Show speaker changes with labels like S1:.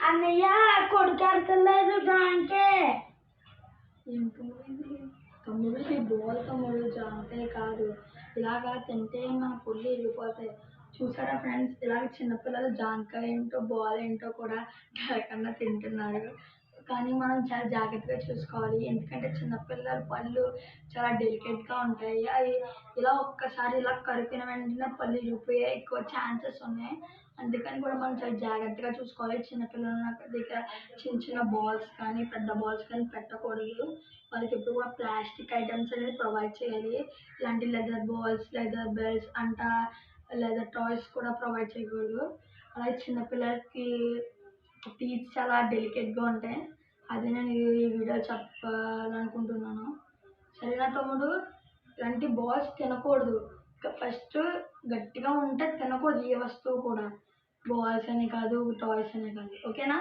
S1: అన్నయ్య కొడుకు ఆడుతున్నారు దానికే.
S2: ఏం తమ్ముడు తమ్ముడు బాల్ తమ్ముడు జాంకాయ కాదు. ఇలాగా తింటే మన పొల్లు వెళ్ళిపోతాయి. చూసారా ఫ్రెండ్స్, ఇలాగ చిన్నపిల్లలు జాంకాయ ఏంటో బాల్ ఏంటో కూడా కన్నా తింటున్నారు. కానీ మనం చాలా జాగ్రత్తగా చూసుకోవాలి. ఎందుకంటే చిన్నపిల్లల పళ్ళు చాలా డెలికేట్గా ఉంటాయి. అవి ఇలా ఒక్కసారి ఇలా కరిపిన వెంటనే పళ్ళు ఇరిగిపోయే ఎక్కువ ఛాన్సెస్ ఉన్నాయి. అందుకని కూడా మనం చాలా జాగ్రత్తగా చూసుకోవాలి. చిన్నపిల్లల దగ్గర చిన్న చిన్న బాల్స్ కానీ పెద్ద బాల్స్ కానీ పెట్టకూడదు. వాళ్ళకి ఎప్పుడు కూడా ప్లాస్టిక్ ఐటమ్స్ అనేది ప్రొవైడ్ చేయాలి. ఇలాంటి leather balls, leather belts leather toys కూడా ప్రొవైడ్ చేయకూడదు. అలాగే చిన్నపిల్లలకి టీత్ చాలా డెలికేట్గా ఉంటాయి. అది నేను ఈ వీడియో చెప్పాలనుకుంటున్నాను. సరేనా తమ్ముడు? ఇలాంటి బాల్స్ తినకూడదు. ఫస్ట్ గట్టిగా ఉంటే తినకూడదు ఏ వస్తువు కూడా. బాల్స్ అని కాదు, టాయ్స్ అని కాదు. ఓకేనా?